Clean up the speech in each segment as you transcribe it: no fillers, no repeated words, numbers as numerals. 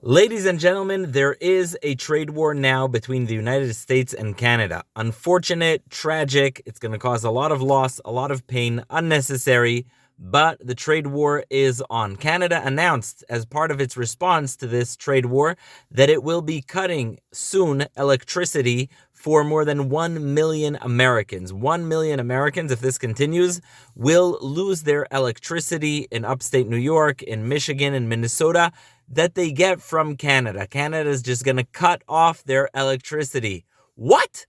Ladies and gentlemen, there is a trade war now between the United States and Canada. Unfortunate, tragic, it's going to cause a lot of loss, a lot of pain, unnecessary, but the trade war is on. Canada announced as part of its response to this trade war that it will be cutting soon electricity for more than 1 million Americans. 1 million Americans, if this continues, will lose their electricity in upstate New York, in Michigan, in Minnesota, that they get from Canada. Canada is just going to cut off their electricity. What?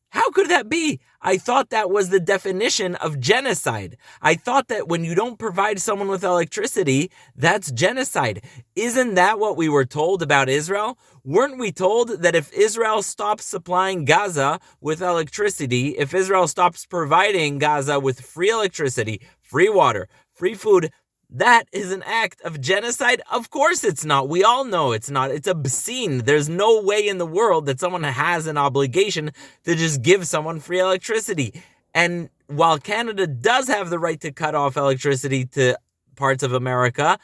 How could that be? I thought that was the definition of genocide. I thought that when you don't provide someone with electricity, that's genocide. Isn't that what we were told about Israel? Weren't we told that if Israel stops supplying Gaza with electricity, if Israel stops providing Gaza with free electricity, free water, free food, that is an act of genocide? Of course it's not. We all know it's not. It's obscene. There's no way in the world that someone has an obligation to just give someone free electricity. And while Canada does have the right to cut off electricity to parts of America,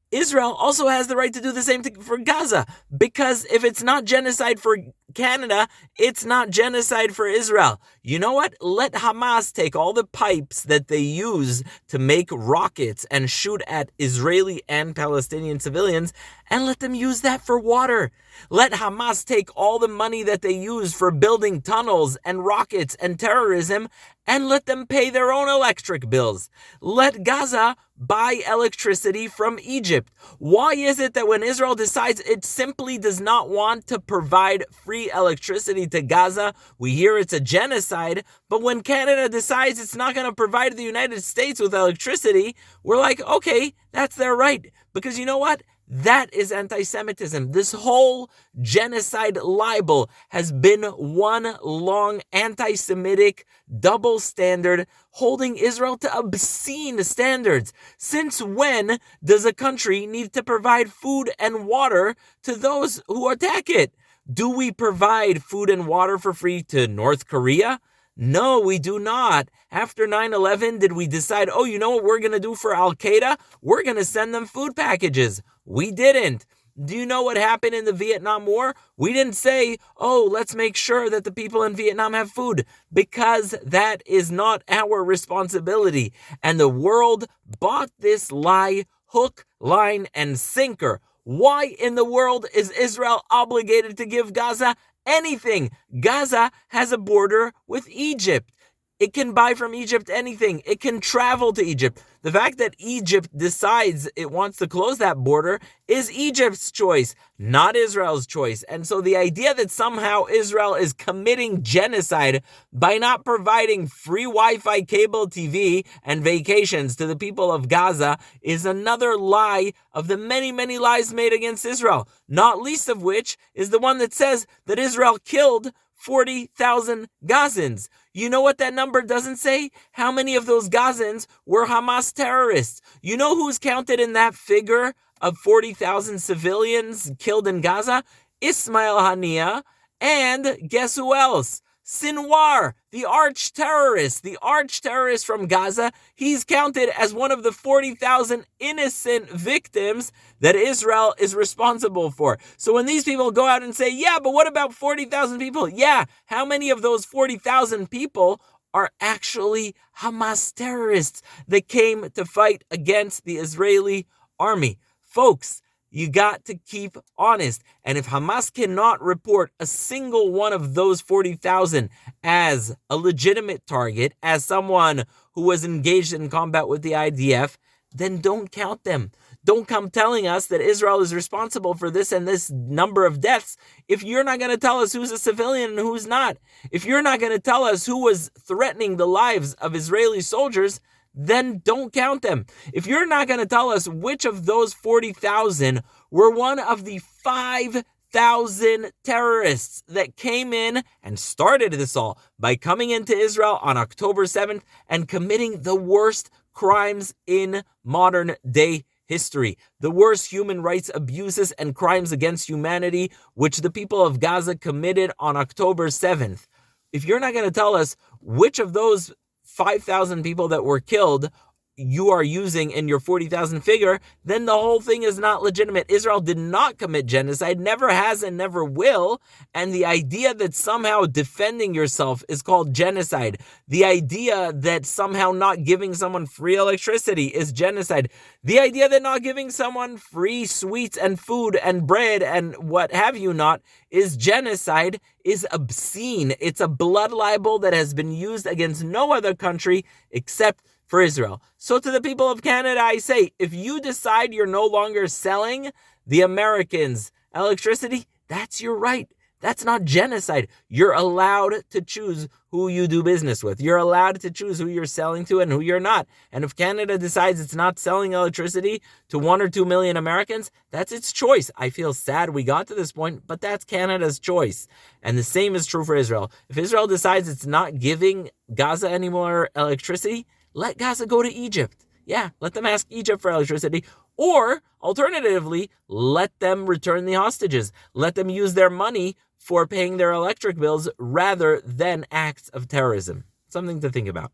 Israel also has the right to do the same thing for Gaza, because if it's not genocide for Canada, it's not genocide for Israel. You know what? Let Hamas take all the pipes that they use to make rockets and shoot at Israeli and Palestinian civilians, and let them use that for water. Let Hamas take all the money that they use for building tunnels and rockets and terrorism, and let them pay their own electric bills. Let Gaza buy electricity from Egypt. Why is it that when Israel decides it simply does not want to provide free electricity to Gaza, we hear it's a genocide, but when Canada decides it's not going to provide the United States with electricity, we're like, okay, that's their right. Because you know what? That is anti-Semitism. This whole genocide libel has been one long anti-Semitic double standard, holding Israel to obscene standards. Since when does a country need to provide food and water to those who attack it? Do we provide food and water for free to North Korea? No, we do not. After 9/11, did we decide, oh, you know what we're going to do for Al-Qaeda? We're going to send them food packages. We didn't. Do you know what happened in the Vietnam War? We didn't say, oh, let's make sure that the people in Vietnam have food, because that is not our responsibility. And the world bought this lie hook, line, and sinker. Why in the world is Israel obligated to give Gaza anything? Gaza has a border with Egypt. It can buy from Egypt anything. It can travel to Egypt. The fact that Egypt decides it wants to close that border is Egypt's choice, not Israel's choice. And so the idea that somehow Israel is committing genocide by not providing free Wi-Fi, cable TV, and vacations to the people of Gaza is another lie of the many, many lies made against Israel, not least of which is the one that says that Israel killed 40,000 Gazans. You know what that number doesn't say? How many of those Gazans were Hamas terrorists? You know who's counted in that figure of 40,000 civilians killed in Gaza? Ismail Haniyeh, and guess who else? Sinwar, the arch terrorist from Gaza. He's counted as one of the 40,000 innocent victims that Israel is responsible for. So when these people go out and say, yeah, but what about 40,000 people? Yeah, how many of those 40,000 people are actually Hamas terrorists that came to fight against the Israeli army? Folks, you got to keep honest. And if Hamas cannot report a single one of those 40,000 as a legitimate target, as someone who was engaged in combat with the IDF, then don't count them. Don't come telling us that Israel is responsible for this and this number of deaths if you're not going to tell us who's a civilian and who's not. If you're not going to tell us who was threatening the lives of Israeli soldiers, then don't count them. If you're not going to tell us which of those 40,000 were one of the 5,000 terrorists that came in and started this all by coming into Israel on October 7th and committing the worst crimes in modern day history, the worst human rights abuses and crimes against humanity, which the people of Gaza committed on October 7th. If you're not going to tell us which of those 5,000 people that were killed you are using in your 40,000 figure, then the whole thing is not legitimate. Israel did not commit genocide, never has and never will. And the idea that somehow defending yourself is called genocide, the idea that somehow not giving someone free electricity is genocide, the idea that not giving someone free sweets and food and bread and what have you not is genocide is obscene. It's a blood libel that has been used against no other country except for Israel. So to the people of Canada, I say, if you decide you're no longer selling the Americans electricity, that's your right. That's not genocide. You're allowed to choose who you do business with. You're allowed to choose who you're selling to and who you're not. And if Canada decides it's not selling electricity to 1 or 2 million Americans, that's its choice. I feel sad we got to this point, but that's Canada's choice. And the same is true for Israel. If Israel decides it's not giving Gaza any more electricity, let Gaza go to Egypt. Yeah, let them ask Egypt for electricity. Or, alternatively, let them return the hostages. Let them use their money for paying their electric bills rather than acts of terrorism. Something to think about.